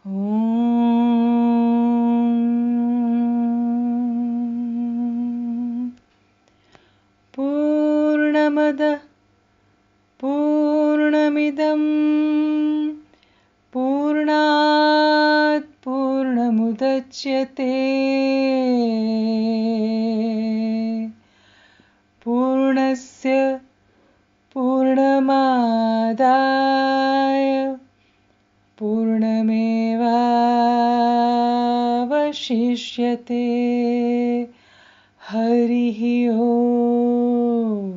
Om Purnamada Purnamidam Purnat Purnamudachyate Purnasya Purnamadaya Purnamevavashishyate Harihi Om.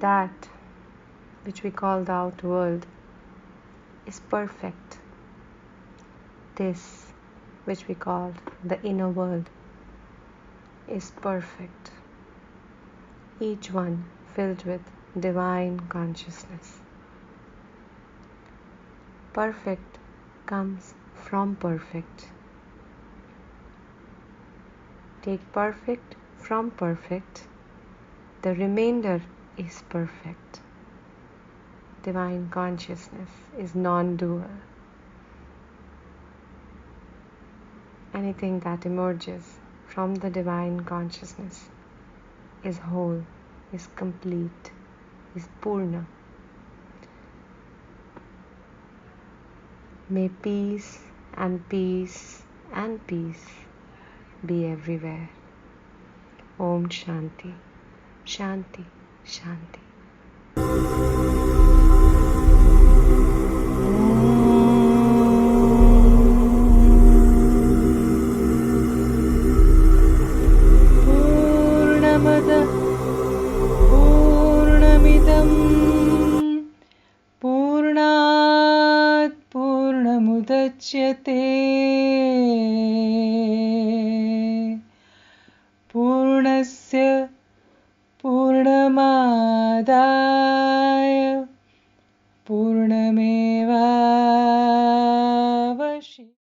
That which we call the outer world is perfect. This which we call the inner world is perfect. Each one filled with divine consciousness. Perfect comes from perfect. Take perfect from perfect. The remainder is perfect. Divine consciousness is non-dual. Anything that emerges from the divine consciousness is whole, is complete, is Purna. May peace and peace and peace be everywhere. Om Shanti, Shanti, Shanti. Purnamada Purnamidam Purnat Purnamudachyate Purnasya Purnamadaya Purnamevavashishyate.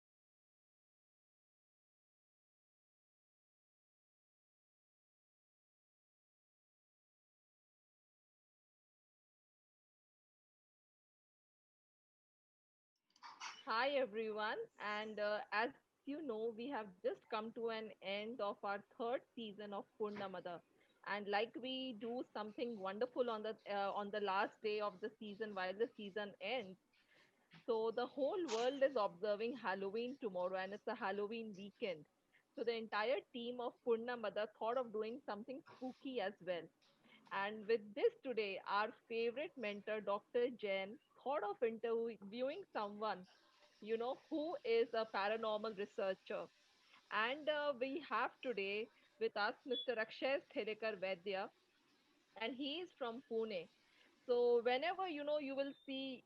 Hi everyone, and as you know, we have just come to an end of our third season of Purnamada, and like we do something wonderful on the last day of the season while the season ends. So the whole world is observing Halloween tomorrow, and it's a Halloween weekend. So the entire team of Purnamada thought of doing something spooky as well. And with this today, our favorite mentor, Dr. Jain, thought of interviewing someone, who is a paranormal researcher. And we have today with us Mr. Akshay Thedekar Vaidya, and he is from Pune. So whenever you will see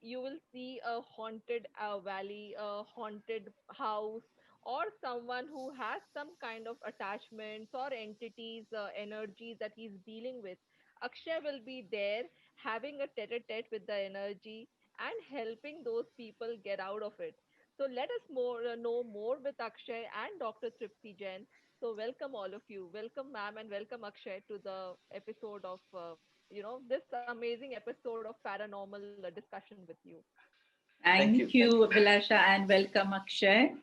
a haunted valley, a haunted house, or someone who has some kind of attachments or entities, energies that he's dealing with, Akshay will be there having a tete-a-tete with the energy and helping those people get out of it. So let us know more with Akshay and Dr. Tripti Jain. So welcome all of you. Welcome, ma'am, and welcome Akshay to the episode of this amazing episode of paranormal discussion with you. Thank you. Thank you, Abhilasha, and welcome, Akshay.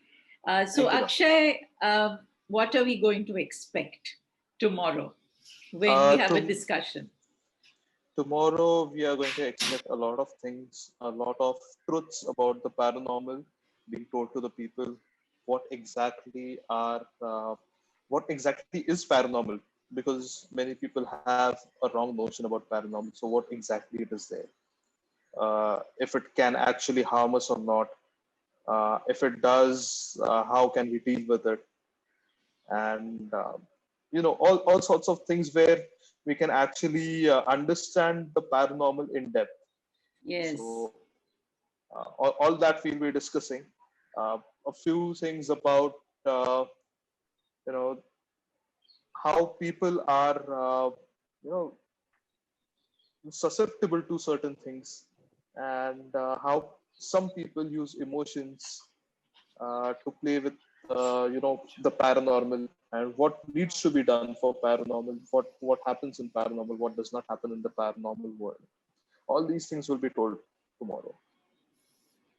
So, Thank you, Doctor. Akshay, what are we going to expect tomorrow when we have a To, discussion? tomorrow, we are going to expect a lot of things, a lot of truths about the paranormal being told to the people. What exactly are, what exactly is paranormal? Because many people have a wrong notion about paranormal. So, what exactly it is there? If it can actually harm us or not? If it does, how can we deal with it? And all sorts of things where we can actually understand the paranormal in depth. Yes. So all that we'll be discussing. A few things about uh, you know how people are you know susceptible to certain things, and how some people use emotions to play with the paranormal, and what needs to be done for paranormal, what happens in paranormal, what does not happen in the paranormal world. All these things will be told tomorrow.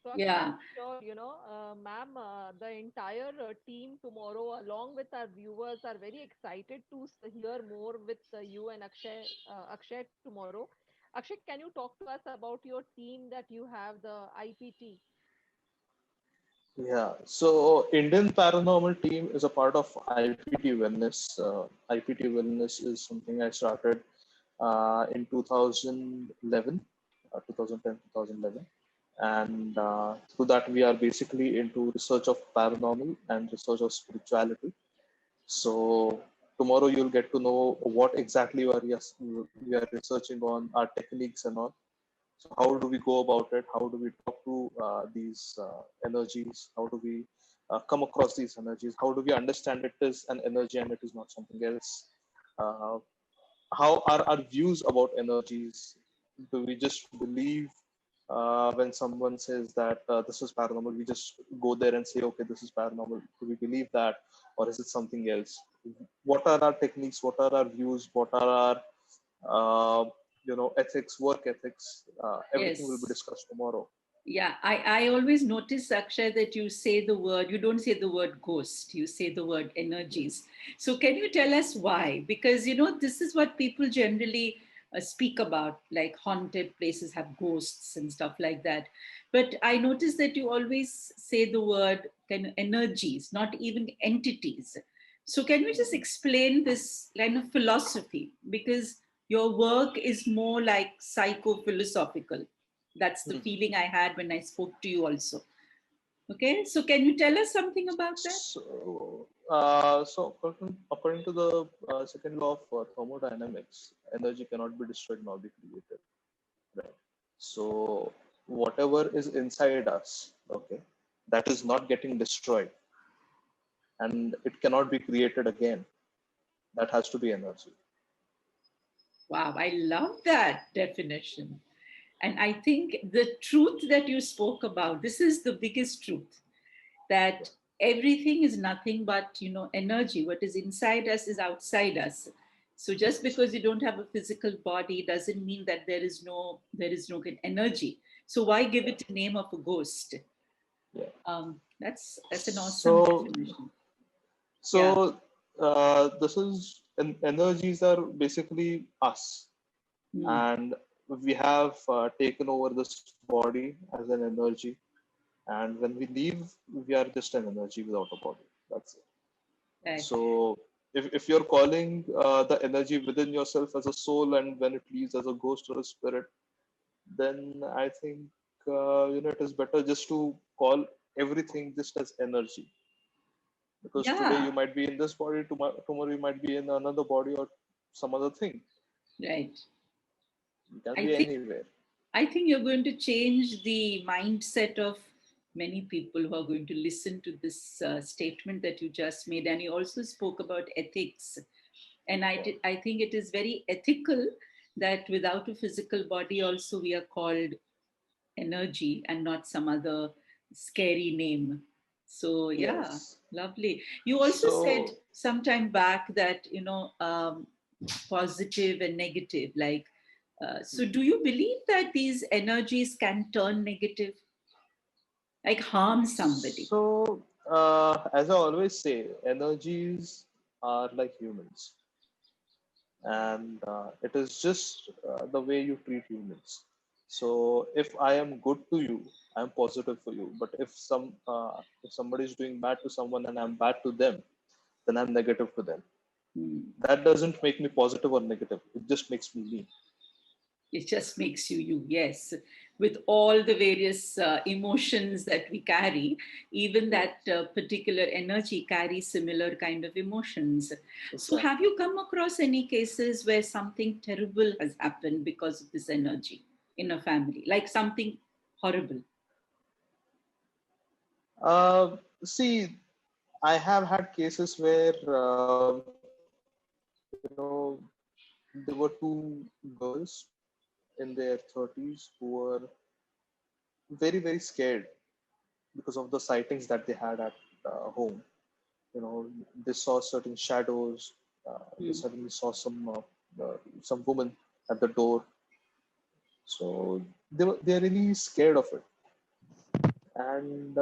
So Yeah. I'm sure, ma'am, the entire team tomorrow, along with our viewers, are very excited to hear more with you and Akshay tomorrow. Akshay, can you talk to us about your team that you have, the IPT? Yeah, so Indian Paranormal Team is a part of IPT Wellness. IPT Wellness is something I started in 2011, 2010, 2011. And through that, we are basically into research of paranormal and research of spirituality. So tomorrow you'll get to know what exactly we are researching on, our techniques and all. So how do we go about it? How do we talk to these energies? How do we come across these energies? How do we understand it is an energy and it is not something else? Uh, how are our views about energies? Do we just believe when someone says that this is paranormal? We just go there and say, okay, this is paranormal. Do we believe that, or is it something else? What are our techniques? What are our views? What are our ethics, work ethics? Everything will be Yes. discussed tomorrow. Yeah, I always notice, Akshay, that you say the word, you don't say the word ghost, you say the word energies. So, can you tell us why? Because, this is what people generally speak about, like haunted places have ghosts and stuff like that. But I notice that you always say the word kind of energies, not even entities. So, can you just explain this kind of philosophy? Because your work is more like psycho philosophical. That's the Mhm. feeling I had when I spoke to you also. Okay, so can you tell us something about that? So according to the second law of thermodynamics, energy cannot be destroyed nor be created. Right. So whatever is inside us, okay, that is not getting destroyed, and it cannot be created again. That has to be energy. Wow, I love that definition. And I think the truth that you spoke about, this is the biggest truth, that everything is nothing but, energy. What is inside us is outside us. So just because you don't have a physical body doesn't mean that there is no good energy. So why give Yeah. it a name of a ghost? Yeah. That's an awesome So definition. Yeah. so this is energies are basically us, Hmm. and we have taken over this body as an energy, and when we leave, we are just an energy without a body. That's it. Right. So if you're calling the energy within yourself as a soul, and when it leaves as a ghost or a spirit, then I think it is better just to call everything just as energy, because today Yeah. you might be in this body, tomorrow you might be in another body or some other thing. Right. You can I be think anywhere. I think you're going to change the mindset of many people who are going to listen to this statement that you just made. And you also spoke about ethics. And Yeah. I think it is very ethical that without a physical body, also we are called energy and not some other scary name. So, yeah, Yes. lovely. You also said So some time back that, positive and negative, like, so do you believe that these energies can turn negative, like harm somebody? so as I always say, energies are like humans, and it is just the way you treat humans. So if I am good to you, I'm positive for you. But if somebody is doing bad to someone and I'm bad to them, then I'm negative to them. Hmm. That doesn't make me positive or negative. It just makes me me. It just makes you, yes, with all the various emotions that we carry. Even Yeah, that particular energy carries similar kind of emotions. So have exactly. you come across any cases where something terrible has happened because of this energy in a family, like something horrible? See, I have had cases where there were two girls in their 30s who were very, very scared because of the sightings that they had at home. They saw certain shadows. They Hmm. suddenly saw some woman at the door. So they're really scared of it. And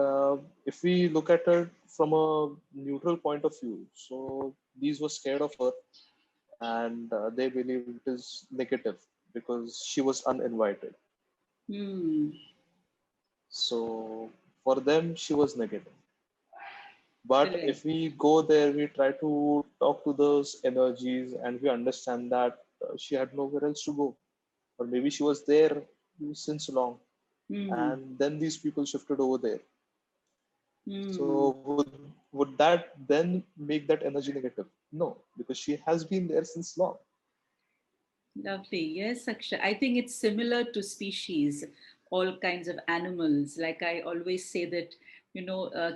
if we look at it from a neutral point of view, so these were scared of her, and they believe it is negative because she was uninvited. Hmm. So for them, she was negative. But Correct. if we go there, we try to talk to those energies and we understand that she had nowhere else to go. Or maybe she was there since long. Hmm. And then these people shifted over there. Hmm. So would that then make that energy negative? No, because she has been there since long. Lovely. Yes, Akshay. I think it's similar to species, all kinds of animals. Like I always say that,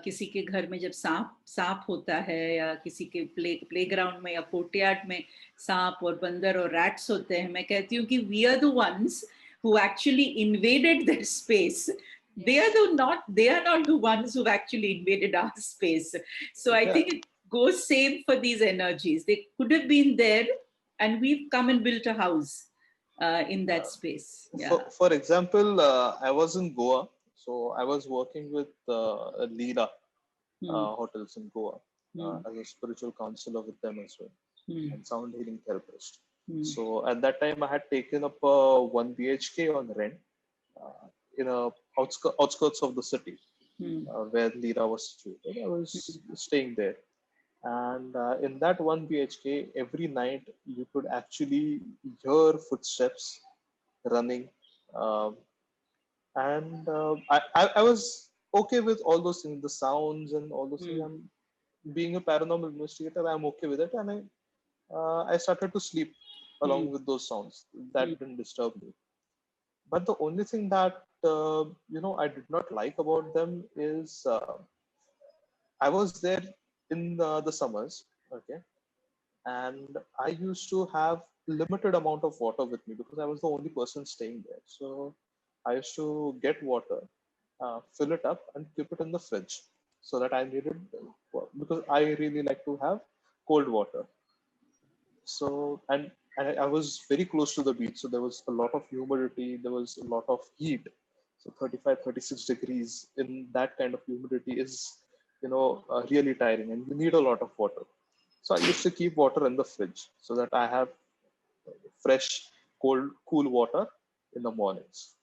किसी के घर में जब सांप सांप होता है या किसी के प्लेग्राउंड में या कोर्टयार्ड में सांप और बंदर और रैट्स होते हैं, मैं कहती हूँ कि we are the ones who actually invaded their space. Yes. They are not the ones who've actually invaded our space. So I Yeah. think it goes same for these energies. They could have been there and we've come and built a house in that space. Yeah. For example, I was in Goa. So I was working with Leela Hmm. hotels in Goa Hmm. as a spiritual counselor with them as well, Hmm. and sound healing therapist. Hmm. So at that time, I had taken up a 1 BHK on rent in a outskirts of the city Hmm. where Leela was situated. I was staying there. And in that 1 BHK, every night you could actually hear footsteps running. Um, and I was okay with all those things, the sounds and all those things. Hmm. I'm being a paranormal investigator, I'm okay with it. And I started to sleep Hmm. along with those sounds. Hmm. That didn't disturb me. But the only thing that, I did not like about them is I was there in the summers, okay, and I used to have limited amount of water with me because I was the only person staying there. So I used to get water, fill it up, and keep it in the fridge so that I needed because I really like to have cold water. So and I was very close to the beach, so there was a lot of humidity, there was a lot of heat. So 35, 36 degrees in that kind of humidity is, really tiring, and you need a lot of water. So I used to keep water in the fridge so that I have fresh, cold, cool water in the mornings.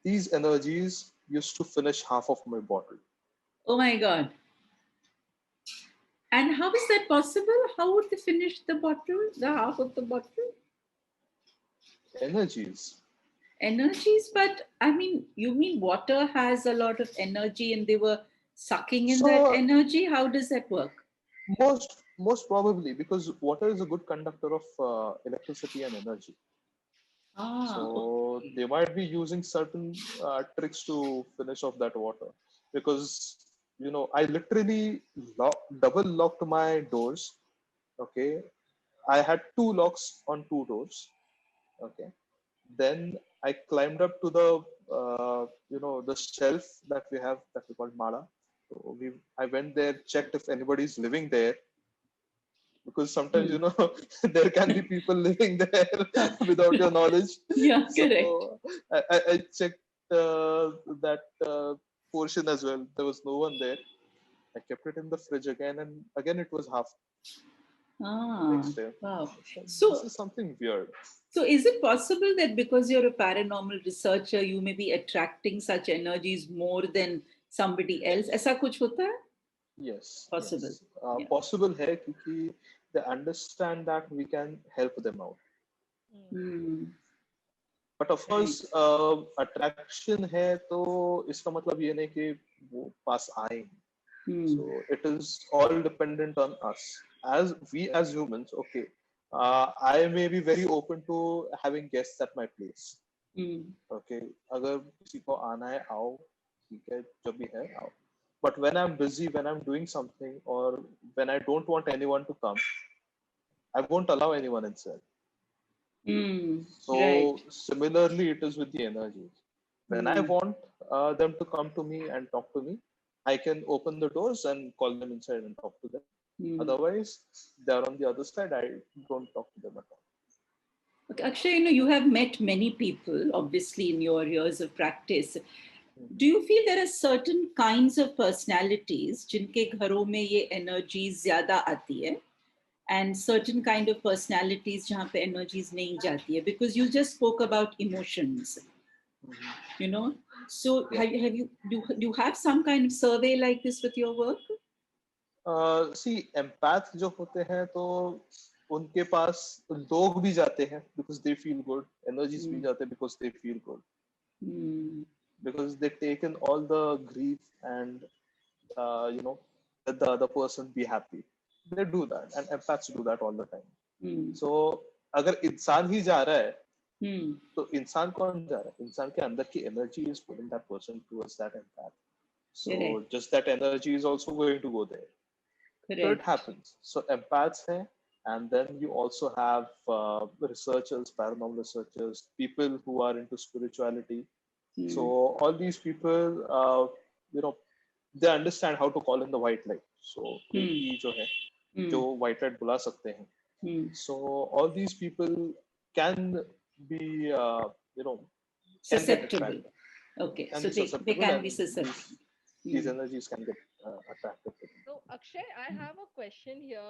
These energies used to finish half of my bottle. Oh my God. And how is that possible? How would they finish the bottle, the half of the bottle? Energies. Energies, but I mean, you mean water has a lot of energy and they were sucking in that So energy? How does that work? most probably because water is a good conductor of electricity and energy. Ah, So okay. they might be using certain tricks to finish off that water because I literally double locked my doors. Okay, I had two locks on two doors. Okay, then I climbed up to the shelf that we have that we call mala. So I went there, checked if anybody's living there because sometimes Hmm. there can be people living there without your knowledge. Yeah, So correct. I checked that portion as well. There was no one there. I kept it in the fridge again, and again it was half Ah, next day. wow. I said, this So, is something weird. so is it possible that because you're a paranormal researcher, you may be attracting such energies more than somebody else? Yes, ऐसा कुछ होता है? yes, Possible. yes. Yeah. Possible है क्योंकि they understand that we can help them out. Hmm. Hmm. But of Right. course, attraction है तो इसका मतलब ये नहीं कि वो पास आएंगे. Hmm. So it is all dependent on us. As humans, okay, I may be very open to having guests at my place. Hmm. Okay, अगर किसी को आना है आओ, ठीक है, जब भी है आओ. But when I'm busy, when I'm doing something, or when I don't want anyone to come, I won't allow anyone inside. Hmm. Right. So similarly, it is with the energies. When I Hmm. want them to come to me and talk to me, I can open the doors and call them inside and talk to them. Hmm. Otherwise, they're on the other side. I don't talk to them at all. Okay, Akshay, you have met many people, obviously, in your years of practice. Do you feel there are certain kinds of personalities जिनके घरों में ये energies ज़्यादा आती है, and certain kind of personalities जहाँ पे energies नहीं जाती है? Because you just spoke about emotions, you know. So Yeah. do you have some kind of survey like this with your work? See, empath जो होते हैं तो उनके पास लोग भी जाते हैं because they feel good, energies भी जाते हैं because they feel good, because they take in all the grief and let the other person be happy. They do that, and empaths do that all the time. So अगर इंसान ही जा रहा है तो इंसान कौन जा रहा है? इंसान के अंदर की energy is pulling that person towards that empath. So Correct. just that energy is also going to go there. So it Correct. happens. So empaths hai, and then you also have researchers, paranormal researchers, people who are into spirituality. So all these people, they understand how to call in the white light. So एक जो है, जो white light बुला सकते हैं. So all these people can be, can get susceptible. attracted. Okay, Can so be they susceptible, can and be susceptible. these energies can get attracted to them. So, Akshay, I have a question here.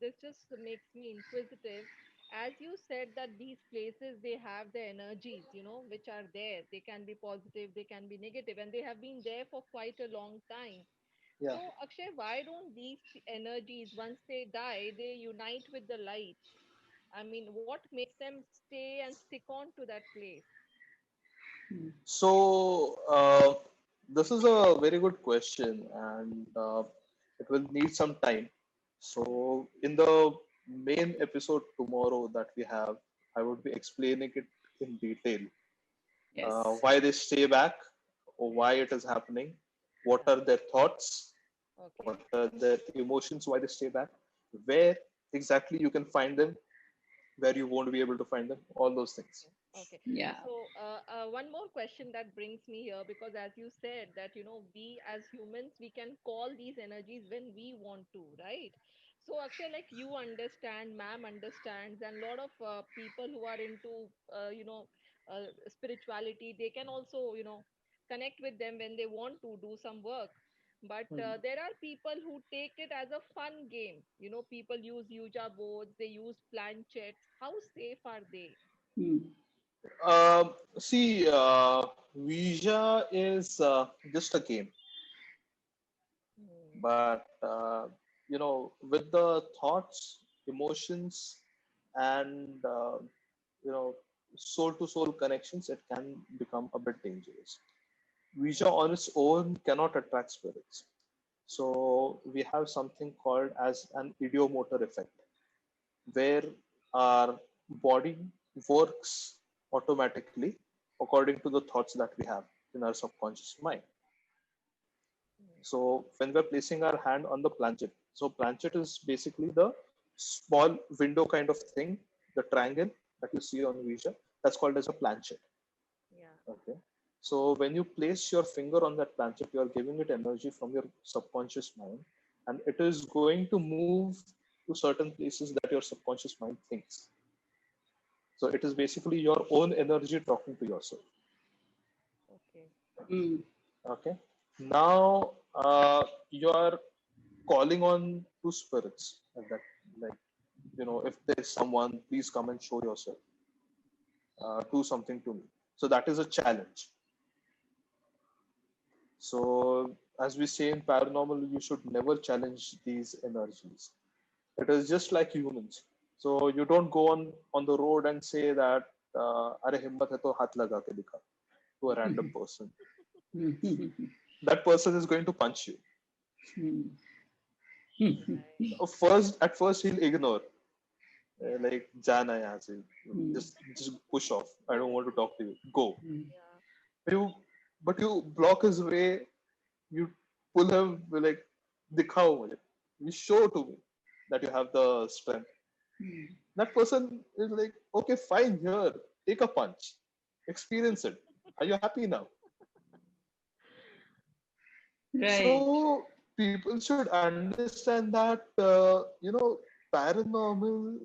This just makes me inquisitive. As you said that these places they have the energies, which are there. They can be positive, they can be negative, and they have been there for quite a long time. Yeah. So, Akshay, why don't these energies, once they die, they unite with the light? I mean, what makes them stay and stick on to that place? So this is a very good question, and it will need some time. So in the main episode tomorrow that we have, I would be explaining it in detail. Yes. Why they stay back, or why it is happening, what are their thoughts, what are their emotions, why they stay back, where exactly you can find them, where you won't be able to find them, all those things. Okay. Yeah. So, one more question that brings me here, because as you said that, we as humans, we can call these energies when we want to, right? So, Akshay, like you understand, ma'am understands, and a lot of people who are into, spirituality, they can also, connect with them when they want to do some work. But there are people who take it as a fun game. People use Ouija boards, they use planchets. How safe are they? See, Ouija is just a game, but with the thoughts, emotions, and soul to soul connections, it can become a bit dangerous. Ouija on its own cannot attract spirits. So we have something called as an ideomotor effect, where our body works automatically according to the thoughts that we have in our subconscious mind. So when we're placing our hand on the planchet, so planchet is basically the small window kind of thing, the triangle that you see on Ouija, that's called as a planchet. Yeah. Okay. So when you place your finger on that planchet, you are giving it energy from your subconscious mind, and it is going to move to certain places that your subconscious mind thinks. So it is basically your own energy talking to yourself. Okay. Okay. Now you are calling on to spirits like that. Like, if there's someone, please come and show yourself. Do something to me. So that is a challenge. So as we say in paranormal, you should never challenge these energies. It is just like humans. So you don't go on the road and say that अरे हिम्मत है तो हाथ लगा के दिखा to a random person. That person is going to punch you. At first he'll ignore, like जाना है यहाँ से, just push off. I don't want to talk to you. Go. Yeah. But you block his way. You pull him like दिखाओ मुझे. You show to me that you have the strength. That person is like, okay, fine, here, take a punch, experience it. Are you happy now? Right. So people should understand that paranormal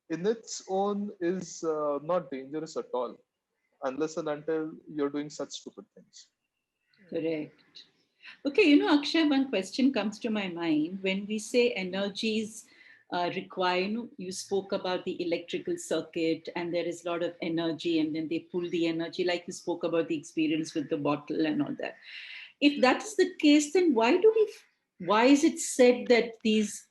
in its own is not dangerous at all, unless and until you're doing such stupid things. Correct. Okay, you know, Akshay, one question comes to my mind. When we say energies require, you spoke about the electrical circuit and there is a lot of energy and then they pull the energy, like you spoke about the experience with the bottle and all that. If that is the case, then why is it said that these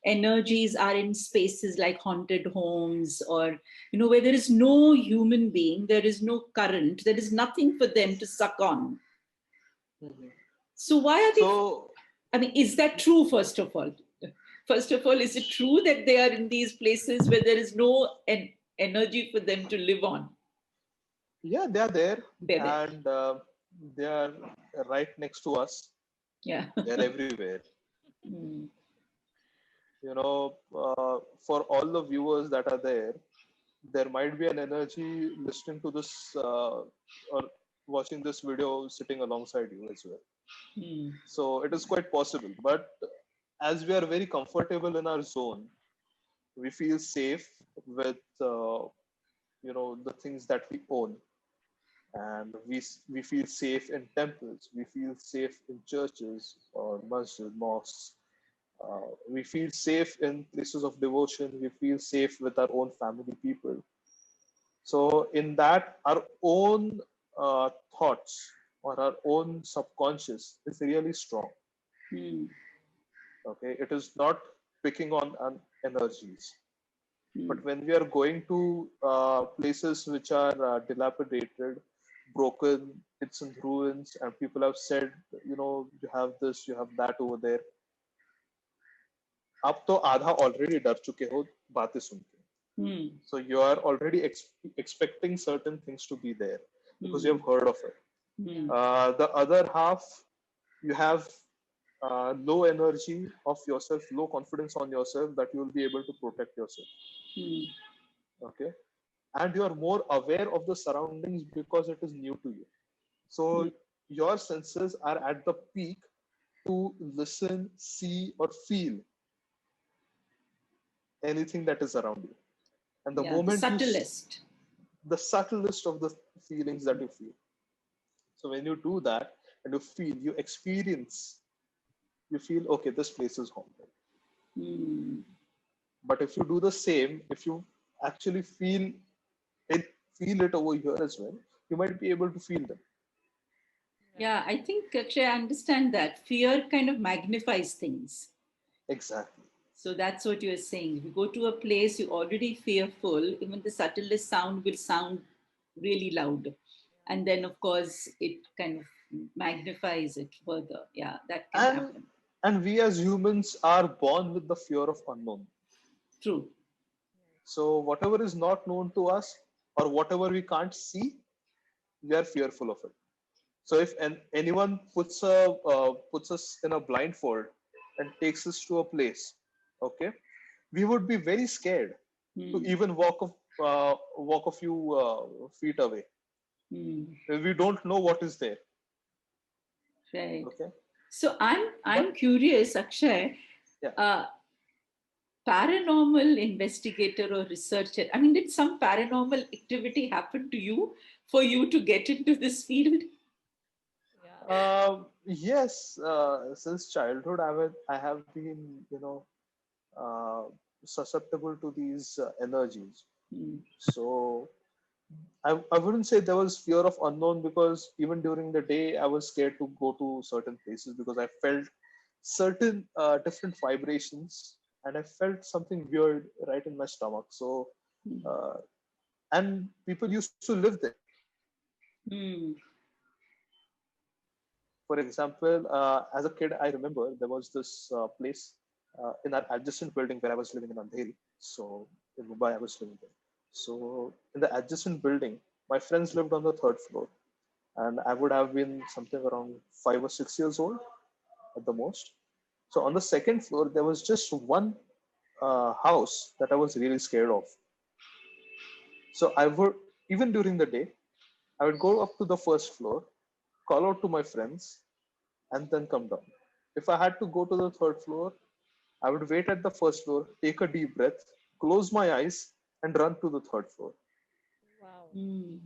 energies are in spaces like haunted homes or, where there is no human being, there is no current, there is nothing for them to suck on. Mhm. So why are they? So I mean, is that true, first of all? First of all, is it true that they are in these places where there is no energy for them to live on? yeah, they are there, They're there. and they are right next to us. Yeah. They are everywhere. Mm, For all the viewers that are there might be an energy listening to this or watching this video sitting alongside you as well. mm, So it is quite possible. But as we are very comfortable in our zone, we feel safe with the things that we own, and we feel safe in temples. We feel safe in churches or masjid, mosques. We feel safe in places of devotion. We feel safe with our own family people. So, in that, our own thoughts or our own subconscious is really strong. mm, Okay, it is not picking on energies. mm. But when we are going to places which are dilapidated, broken, it's in ruins, and people have said, you have this, you have that over there. आप तो आधा already डर चुके हो बातें सुन के. Mm, So you are already expecting certain things to be there because you mm, have heard of it. mm. The other half, you have low energy of yourself, low confidence on yourself that you will be able to protect yourself. Mm. Okay. And you are more aware of the surroundings because it is new to you. So your senses are at the peak to listen, see, or feel anything that is around you. And the Yeah, the moment subtlest. the subtlest of the feelings that you feel. So when you do that and you feel, you experience, you feel, okay, this place is haunted. Mm. But if you do the same, if you actually it, feel it over here as well, you might be able to feel them. Yeah, I think actually I understand that. Fear kind of magnifies things. Exactly. So that's what you're saying. If you go to a place you're already fearful, even the subtlest sound will sound really loud. And then, of course, it kind of magnifies it further. Yeah, that can And happen. and we as humans are born with the fear of unknown. True. So whatever is not known to us or whatever we can't see, we are fearful of it. So if anyone puts us in a blindfold and takes us to a place, okay, we would be very scared to Mm, even walk a few feet away. mm, We don't know what is there. right. Okay, So I'm but curious, Akshay, yeah, uh, paranormal investigator or researcher. I mean, did some paranormal activity happen to you for you to get into this field? Yeah. yes. Since childhood, I have been uh, susceptible to these energies. Mm, So I wouldn't say there was fear of unknown because even during the day I was scared to go to certain places because I felt certain different vibrations and I felt something weird right in my stomach. So mm, uh, and people used to live there. mm, For example, as a kid, I remember there was this place in our adjacent building where I was living in Andheri. So in Mumbai, I was living there. So in the adjacent building, my friends lived on the third floor, and I would have been something around 5 or 6 years old at the most. So on the second floor, there was just one house that I was really scared of. So I would, even during the day, I would go up to the first floor, call out to my friends, and then come down. If I had to go to the third floor, I would wait at the first floor, take a deep breath, close my eyes, and run to the third floor. Wow. mm.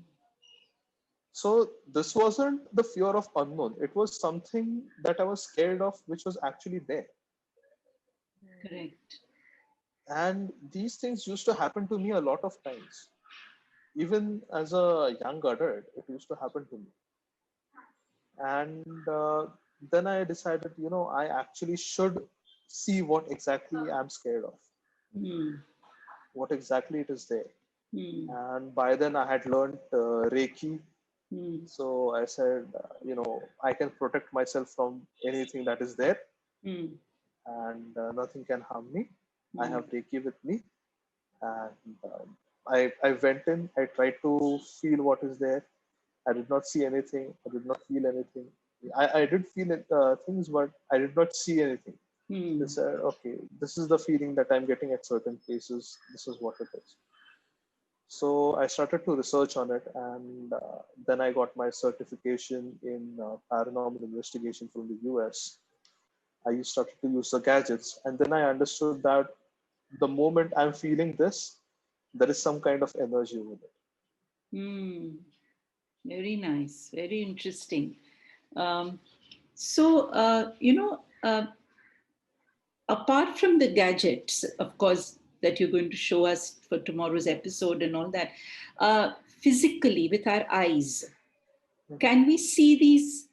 So this wasn't the fear of unknown, it was something that I was scared of, which was actually there. Correct. And these things used to happen to me a lot of times. Even as a young adult, it used to happen to me. And then I decided, I actually should see what exactly I'm scared of, Hmm. what exactly it is there. Hmm. And by then I had learned Reiki. Hmm. So I said, I can protect myself from anything that is there, Hmm. and nothing can harm me. I Hmm. have Reiki with me. And I went in, I tried to feel what is there. I did not see anything. I did not feel anything. I did feel things, but I did not see anything. They Hmm. said, okay, this is the feeling that I'm getting at certain places. This is what it is. So I started to research on it, and then I got my certification in paranormal investigation from the US. I started to use the gadgets, and then I understood that the moment I'm feeling this, there is some kind of energy with it. Hmm. Very nice. Very interesting. Um, so, apart from the gadgets, of course, that you're going to show us for tomorrow's episode and all that, physically with our eyes, can we see these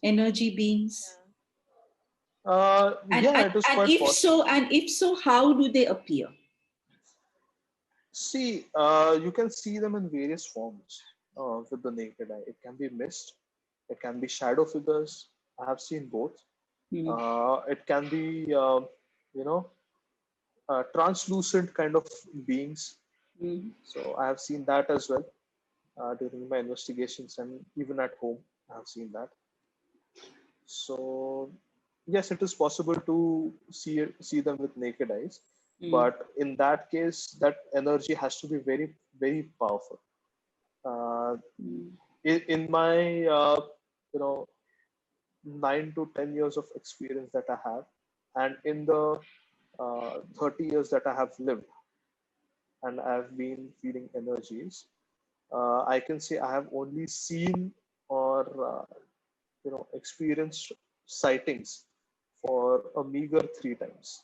energy beings? Yeah. And, Yeah, and it is and quite if possible. so, how do they appear? See, you can see them in various forms with the naked eye. It can be mist, it can be shadow figures. I have seen both. Hmm. It can be, you know, translucent kind of beings. Hmm. So I have seen that as well during my investigations, and even at home, I have seen that. So yes, it is possible to see them with naked eyes, Hmm. but in that case, that energy has to be very, very powerful. Uh, Hmm. in my you know 9 to 10 years of experience that I have, and in the 30 years that I have lived, and I've been feeling energies, I can say I have only seen or experienced sightings for a meager 3 times,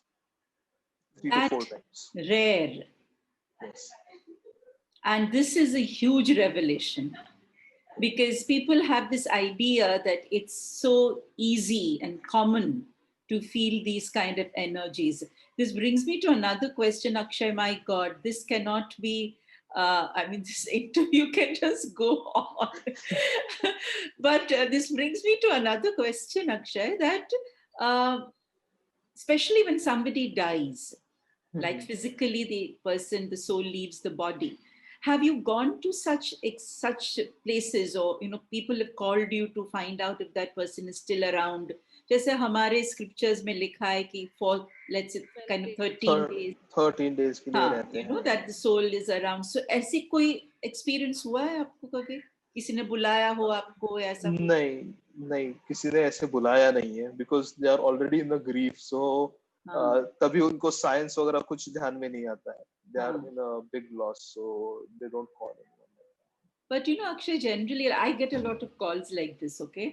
3 to 4 That times. rare. Yes. And this is a huge revelation because people have this idea that it's so easy and common to feel these kind of energies. This brings me to another question, Akshay. My God, this cannot be. I mean, this interview can just go on. But this brings me to another question, Akshay. That uh, especially when somebody dies, like Mhm. physically the soul leaves the body, have you gone to such places, or people have called you to find out if that person is still around? जैसे हमारे scriptures में लिखा है कि for let's say kind of 13 Thir- days, 13 days के लिए हाँ, रहते हैं. that the soul is around. So ऐसी कोई experience हुआ है आपको कभी? किसी ने बुलाया हो आपको या ऐसा कुछ? नहीं, नहीं, किसी ने ऐसे बुलाया नहीं है, because they are already in the grief. So हाँ, तभी उनको साइंस वगैरह कुछ ध्यान में नहीं आता है. दे आर हाँ. In a big loss, so they don't call anyone. But Akshay, generally I get a lot of calls like this, okay?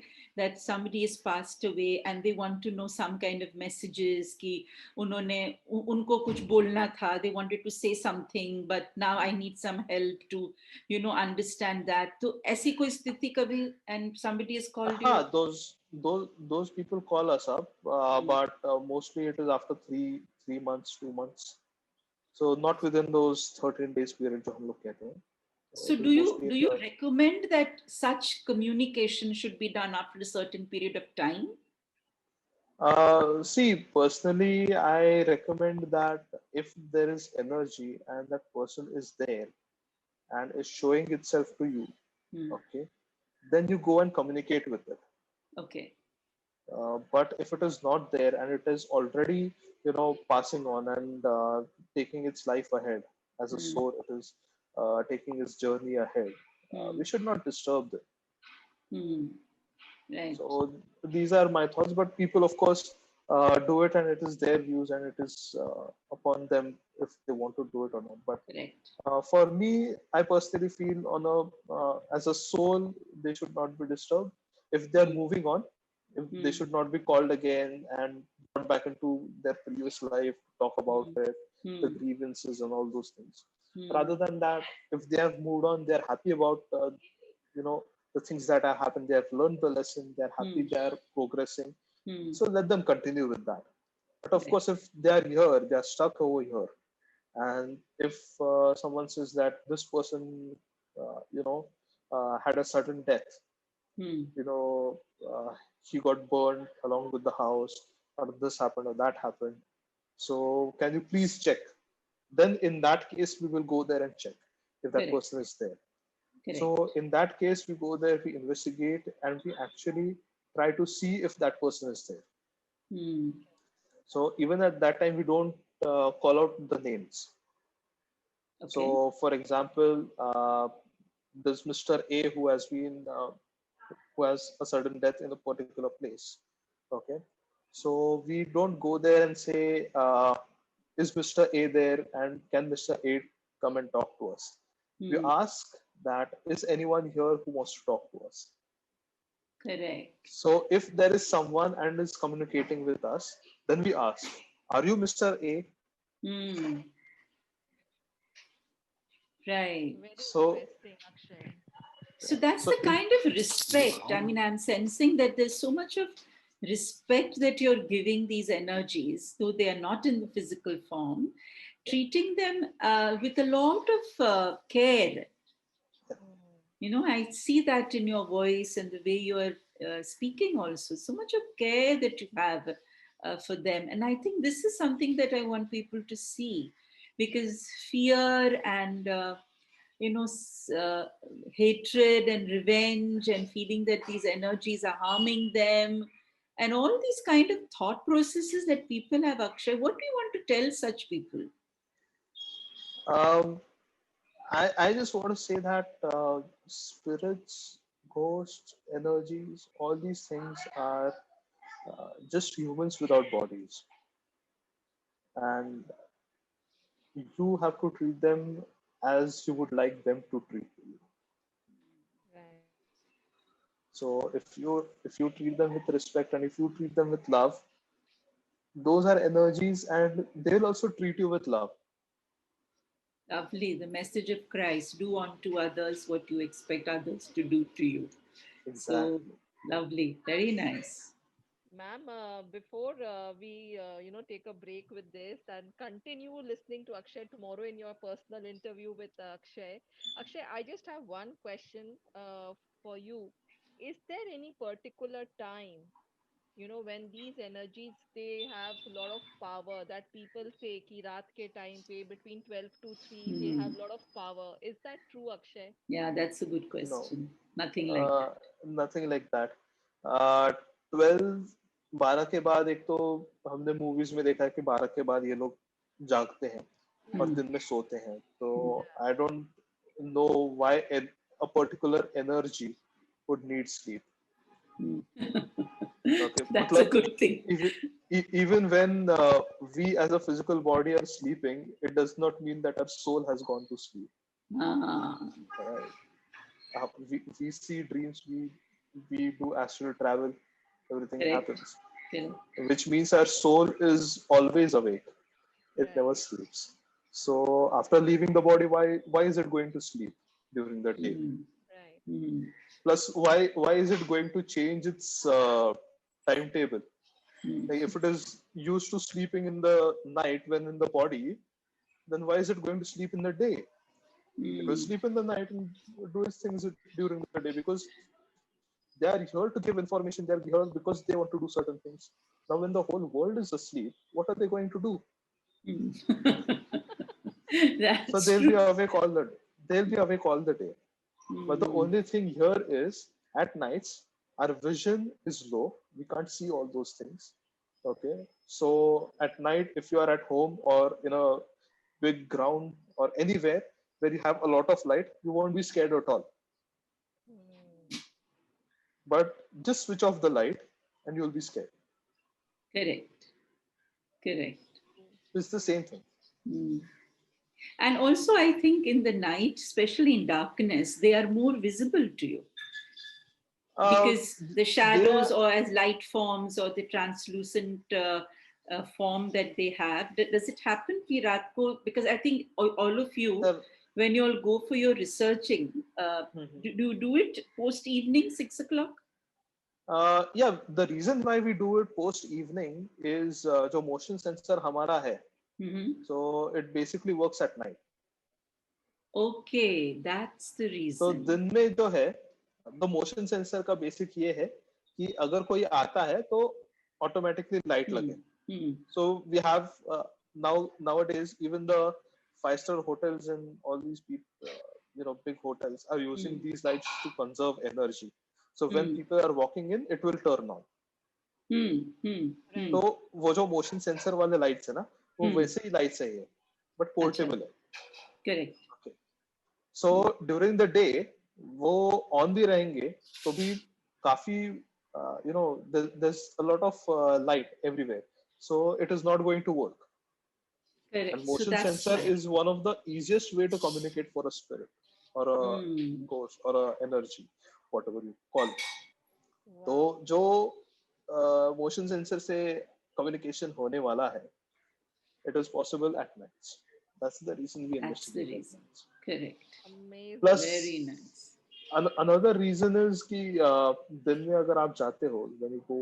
That somebody has passed away and they want to know some kind of messages कि उनको कुछ बोलना था, they wanted to say something, but now I need some help to, understand that. तो ऐसी कोई स्थिति कभी and somebody has called you? हाँ, those people call us up, but mostly it is after three months, 2 months. So not within those 13 days period जो हम लोग कहते हैं. So It is mostly do you recommend that such communication should be done after a certain period of time? see, personally, I recommend that if there is energy and that person is there and is showing itself to you, Hmm. okay, then you go and communicate with it. Okay. But if it is not there and it is already, passing on and taking its life ahead as a Hmm. soul, it is taking its journey ahead. Hmm. We should not disturb them. Hmm. Right. So these are my thoughts. But people, of course, do it, and it is their views, and it is upon them if they want to do it or not. But Correct. for me, I personally feel on a as a soul, they should not be disturbed. If they are Hmm. moving on, if they Hmm. should not be called again and brought back into their previous life, talk about Hmm. it, the Hmm. grievances and all those things. Hmm. Rather than that, if they have moved on, they are happy about you know the things that have happened. They have learned the lesson. They are happy. Hmm. They are progressing. Hmm. So let them continue with that. But of Correct. course, if they are here, they are stuck over here. And if someone says that this person, had a sudden death, Hmm. you know, he got burned along with the house, or this happened or that happened. So can you please check? Then in that case, we will go there and check if that Correct. person is there. Correct. So in that case, we go there, we investigate, and we actually try to see if that person is there. Hmm. So even at that time, we don't call out the names. Okay. So, for example, there's Mr. A who has a sudden death in a particular place. Okay, so we don't go there and say, "Is Mr. A there?" and "Can Mr. A come and talk to us?" We Hmm. ask that, "Is anyone here who wants to talk to us?" Correct. So, if there is someone and is communicating with us, then we ask, "Are you Mr. A?" Hmm. Right. Very So, interesting, Akshay. So that's so the in kind of respect. I mean, I'm sensing that there's so much of respect that you're giving these energies, though they are not in the physical form, treating them with a lot of care. Mm. You know, I see that in your voice and the way you are speaking also. So much of care that you have for them. And I think this is something that I want people to see, because fear and you know hatred and revenge and feeling that these energies are harming them and all these kind of thought processes that people have, Akshay, what do you want to tell such people? um, I just want to say that spirits, ghosts, energies, all these things are just humans without bodies, and you have to treat them as you would like them to treat you. Right. So if you treat them with respect and if you treat them with love, those are energies, and they'll also treat you with love. Lovely, the message of Christ: do unto others what you expect others to do to you. So Exactly. lovely, very nice. Ma'am, before we take a break with this and continue listening to Akshay tomorrow in your personal interview with Akshay. Akshay, I just have one question for you. Is there any particular time, when these energies they have a lot of power that people say ki raat ke time pe between 12 to 3 they have Hmm. a lot of power? Is that true, Akshay? Yeah, that's a good No. question. Nothing like uh, that. Nothing like that. 12 12 के बाद एक तो हमने movies में देखा है कि 12 के बाद ये लोग जागते हैं और Hmm. Hmm. दिन में सोते हैं. तो Yeah. I don't know why a particular energy would need sleep. Hmm. Okay, That's a मतलब good thing. even even when we as a physical body are sleeping, it does not mean that our soul has gone to sleep. Ah, Right? We see dreams, we do astral travel, everything correct, happens, correct. which means our soul is always awake. It never Right. sleeps. So after leaving the body, why is it going to sleep during the day? Hmm. Right. Hmm. Plus, why is it going to change its timetable? Hmm. Like if it is used to sleeping in the night when in the body, then why is it going to sleep in the day? It will Hmm. sleep in the night and do its things during the day, because they are here to give information. They are here because they want to do certain things. Now, when the whole world is asleep, what are they going to do? Hmm. So That's they'll be true. awake all the they'll be awake all the day. But the Hmm. only thing here is at nights our vision is low. We can't see all those things. Okay. So at night, if you are at home or in a big ground or anywhere where you have a lot of light, you won't be scared at all. Hmm. But just switch off the light and you'll be scared. Correct. Correct. It's the same thing. Mm. And also, I think in the night, especially in darkness, they are more visible to you because the They shadows are, or as light forms or the translucent form that they have. Does it happen, Virat Ko? Because I think all of you, they're when you all go for your researching, Mhm. do you do it post evening, 6 o'clock? Yeah, the reason why we do it post evening is जो motion sensor हमारा है, Hmm. so it basically works at night. Okay, that's the तो reason. दिन में जो है, the motion sensor का basic ये है कि अगर कोई आता है तो automatically light Hmm. लगे. Hmm. So we have nowadays even the five-star hotels and all these people, big hotels are using Hmm. these lights to conserve energy. So when Hmm. people are walking in, it will turn on. Hmm. Hmm. Right. तो वो जो motion sensor वाले lights है ना, वो Hmm. वैसे ही lights है ये, बट अच्छा, पोर्टेबल है. correct. Okay. So during the day वो ऑन भी रहेंगे तो भी काफी there's a lot of light everywhere, so it is not going to work. And Correct. So motion that's sensor why. is one of the easiest way to communicate for a spirit or a Hmm. ghost or a energy, whatever you call it. तो Wow. जो motion sensor से communication होने वाला है, it is possible at nights. That's the reason we That's the investigate at reason. nights. Correct. Amazing. Plus, Very nice. another reason is कि दिन में अगर आप जाते हो, when you go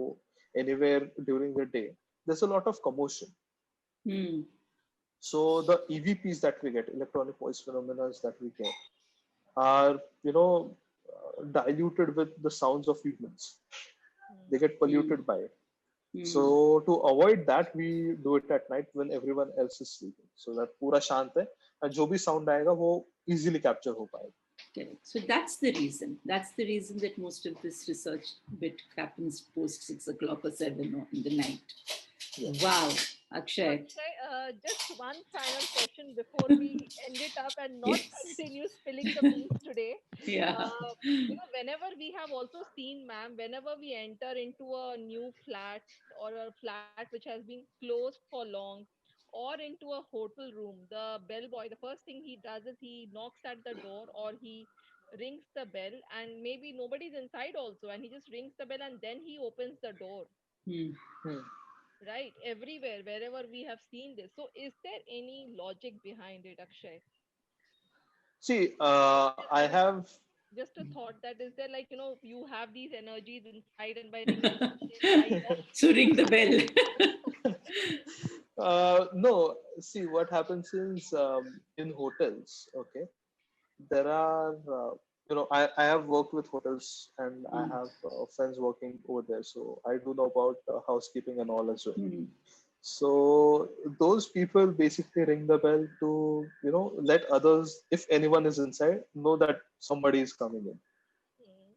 anywhere during the day, there's a lot of commotion. Hmm. So the EVPs that we get, electronic voice phenomena that we get, are diluted with the sounds of humans. They get polluted by it. Hmm. So to avoid that, we do it at night when everyone else is sleeping, so that पूरा शांत है और जो भी sound आएगा वो easily capture हो पाएगा. Correct. So that's the reason. That's the reason that most of this research bit happens post 6 o'clock or 7 or in the night. Yeah. Wow, Akshay. Akshay, just one final question before we end it up and not Yes. continue spilling the beans today. Yeah. Whenever we have also seen, ma'am, whenever we enter into a new flat or a flat which has been closed for long, or into a hotel room, the bellboy, the first thing he does is he knocks at the door or he rings the bell, and maybe nobody's inside also, and he just rings the bell and then he opens the door. Hmm. Right, everywhere, wherever we have seen this. So, is there any logic behind it, Akshay? See, I I mean, have just a thought that is there, like, you have these energies inside, and by ringing the bell, they fly off. So ring the bell. no. See, what happens is in hotels. Okay, there are I have worked with hotels and I Hmm. have friends working over there, so I do know about housekeeping and all as well. Hmm. So those people basically ring the bell to let others, if anyone is inside, know that somebody is coming in. Hmm.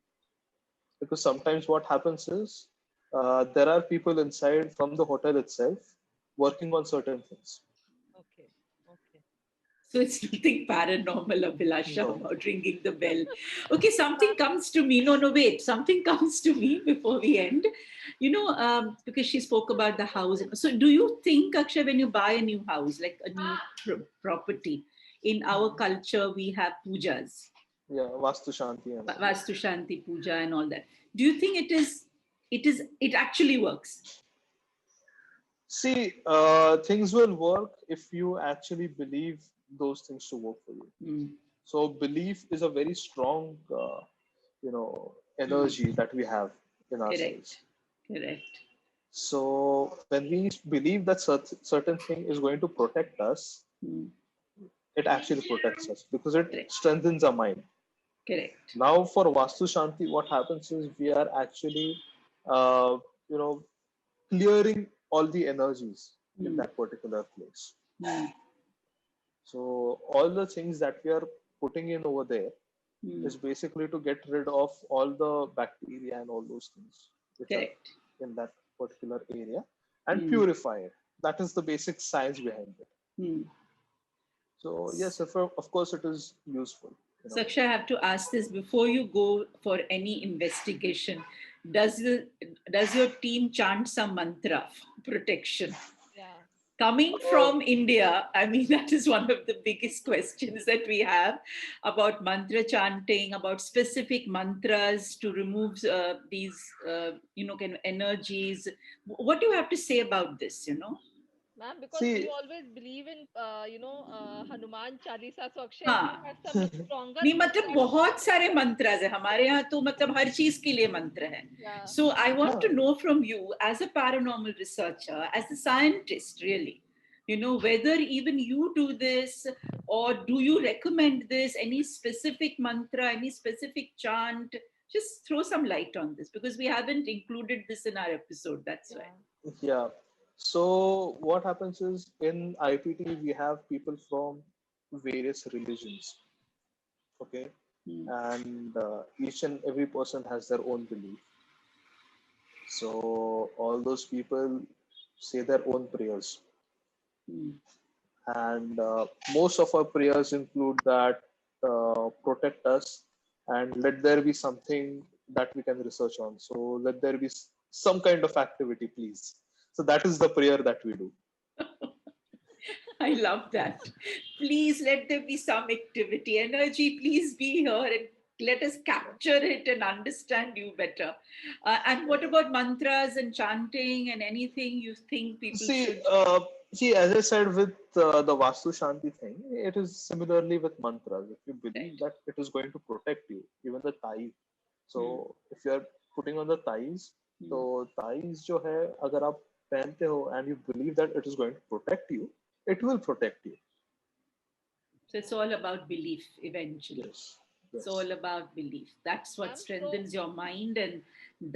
Because sometimes what happens is there are people inside from the hotel itself working on certain things. Okay, okay. So it's nothing paranormal, Abhilasha, No. about ringing the bell. Okay, something comes to me. No, wait. Something comes to me before we end. Because she spoke about the house. So do you think, Akshay, when you buy a new house, like a new property, in our culture, we have pujas, Yeah, Vastu Shanti and all. Vastu Shanti Puja and all that. Do you think it actually works? See, things will work if you actually believe those things to work for you. Hmm. So belief is a very strong, energy that we have in ourselves. Correct. So when we believe that certain thing is going to protect us, Hmm. it actually protects us because it Correct. strengthens our mind. Correct. Now for Vastu Shanti, what happens is we are actually, uh, you know, clearing all the energies in that particular place. Hmm. So all the things that we are putting in over there Hmm. is basically to get rid of all the bacteria and all those things which Correct. are in that particular area and Hmm. purify it. That is the basic science behind it. Hmm. So yes, of course it is useful. Saksha, I have to ask this before you go for any investigation. Does your team chant some mantra for protection? Yeah. Coming from India, I mean, that is one of the biggest questions that we have about mantra chanting, about specific mantras to remove these, kind of energies. What do you have to say about this, Ma'am, because we See, always believe in, Hanuman Chalisa. So Akshay, if you हाँ have some stronger नहीं मतलब mantra to बहुत say, सारे मंत्रज है हमारे यहाँ तो मतलब हर चीज के लिए मंत्र है yeah, so I want to हाँ, know from you as a paranormal researcher as a scientist really whether even you do this or do you recommend this any specific mantra any specific chant just throw some light on this because we haven't included this in our episode that's why yeah, yeah. So what happens is in IPT we have people from various religions, okay, Hmm. and each and every person has their own belief. So all those people say their own prayers, Hmm. and most of our prayers include that protect us and let there be something that we can research on. So let there be some kind of activity, please. So that is the prayer that we do. I love that. Please let there be some activity. Energy, please be here and let us capture it and understand you better. And what about mantras and chanting and anything you think people See, should? as I said with the Vastu Shanti thing, it is similarly with mantras. If you believe Right. that it is going to protect you, even the thigh. Hmm. So if you are putting on the thighs, Hmm. तो thighs जो है अगर आप पहनते हो and you believe that it is going to protect you, it will protect you. So it's all about belief eventually. Yes, It's yes, all about belief. That's what ma'am. So strengthens your mind, and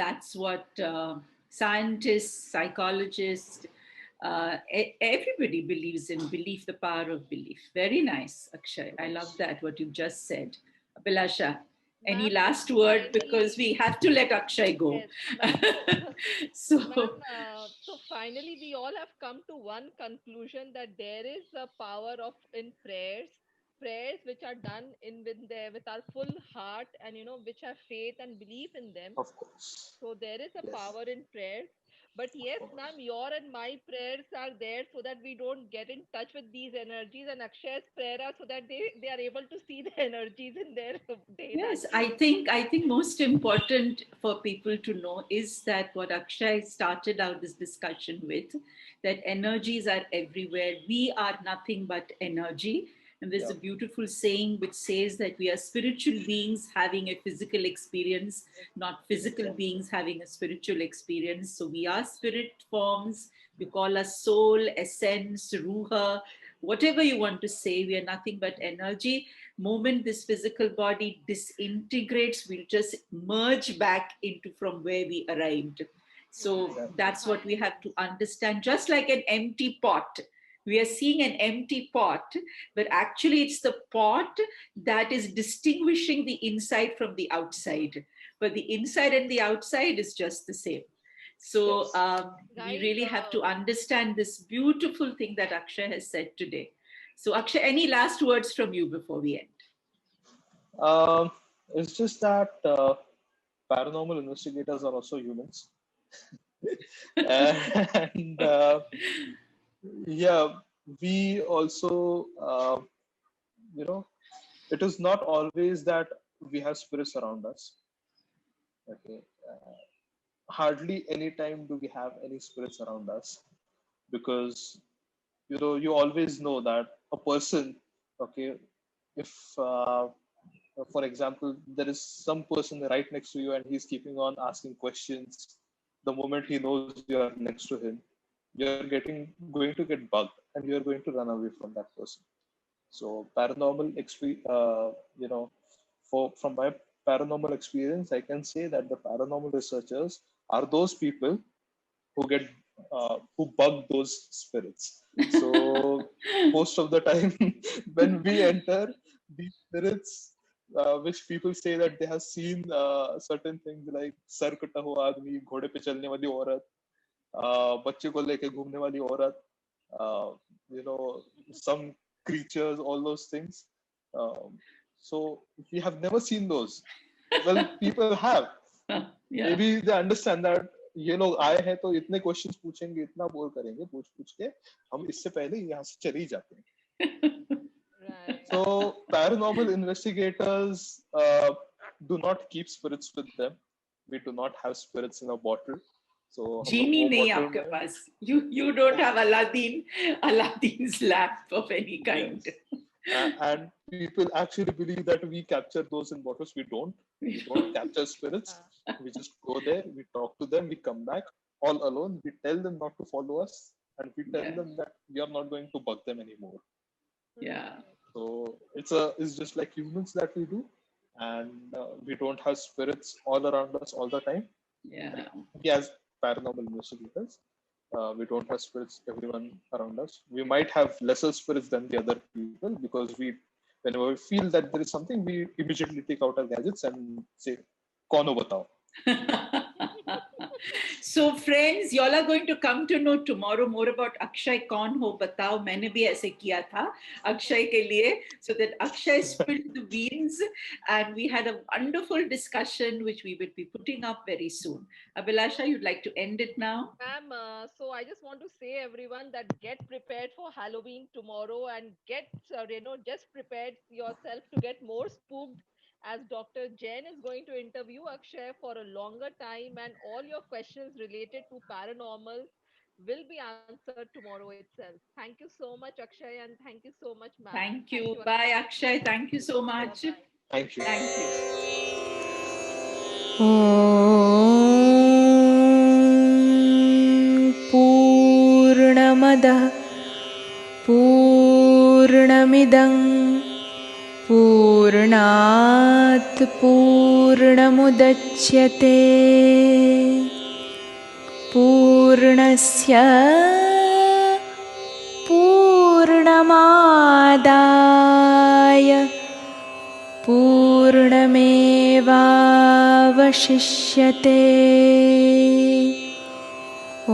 that's what scientists, psychologists, everybody believes in belief, the power of belief. Very nice, Akshay. I love yes. that, what you've just said. Abhilasha, any ma'am, so last word because finally, we have to let Akshay go. yes, ma'am. So, Ma'am, so finally, we all have come to one conclusion that there is a power of in prayers, prayers which are done in with our full heart, and which have faith and belief in them. Of course, So there is a yes, power in prayers. But of yes, course. ma'am, your and my prayers are there so that we don't get in touch with these energies, and Akshay's prayer are so that they are able to see the energies in their yes, daylight. I think most important for people to know is that what Akshay started out this discussion with, that energies are everywhere. We are nothing but energy. And there's Yeah, a beautiful saying which says that we are spiritual beings having a physical experience, not physical exactly. beings having a spiritual experience. So we are spirit forms. We call us soul, essence, ruha, whatever you want to say. We are nothing but energy. Moment this physical body disintegrates, we'll just merge back into from where we arrived. So Right. Exactly. that's what we Finally. have to understand. Just like an empty pot, we are seeing an empty pot, but actually it's the pot that is distinguishing the inside from the outside. But the inside and the outside is just the same. So Yes. we Guys, really have to understand this beautiful thing that Akshay has said today. So, Akshay, any last words from you before we end? Um, it's just that paranormal investigators are also humans. And yeah, we also, you know, it is not always that we have spirits around us. Okay. Hardly any time do we have any spirits around us because, you always know that a person, okay, if, for example, there is some person right next to you and he's keeping on asking questions, the moment he knows you are next to him, going to get bugged and you're going to run away from that person. So paranormal experience, from my paranormal experience, I can say that the paranormal researchers are those people who bug those spirits. So most of the time, when we enter these spirits, which people say that they have seen certain things like sir कटा हुआ आदमी, घोड़े पे चलने वाली औरत, बच्चे को लेके घूमने वाली औरत, uh, you know, some creatures, all those things. Um, so we have never seen those. Well, people have. Yeah. Maybe they understand that ये लोग आए हैं तो इतने क्वेश्चंस पूछेंगे, इतना बोर करेंगे, पूछ के हम इससे पहले यहाँ से चले ही जाते हैं. Right. So paranormal investigators do not keep spirits with them. We do not have spirits in a bottle. So जीनी वो नहीं bottle आपके में पास. You don't have Aladdin's lamp of any kind. yes. And people actually believe that we capture those in bottles. We don't. We don't capture spirits. We just go there, we talk to them, we come back all alone. We tell them not to follow us, and we tell Yeah. them that we are not going to bug them anymore. Yeah. So it's just like humans that we do, and we don't have spirits all around us all the time. Yeah. We as paranormal investigators, we don't have spirits everyone around us. We might have lesser spirits than the other people because whenever we feel that there is something, we immediately take out our gadgets and say, "Kono batao." So friends, y'all are going to come to know tomorrow more about Akshay कौन हो बताओ. मैंने भी ऐसे किया था अक्षय के लिए, so that Akshay spilled the beans, and we had a wonderful discussion which we will be putting up very soon. Abhilasha, you'd like to end it now? Ma'am, so I just want to say everyone that get prepared for Halloween tomorrow and get just prepared yourself to get more spooked, as Dr. Jain is going to interview Akshay for a longer time, and all your questions related to paranormal will be answered tomorrow itself. Thank you so much, Akshay, and thank you so much, ma'am. Thank you. Bye, Akshay. Thank you so much. Bye-bye. Thank you. Thank you. पूर्णमदः पूर्णमिदं पूर्णात् पूर्णमुदच्यते पूर्णस्य पूर्णमादाय पूर्णमेवावशिष्यते. ॐ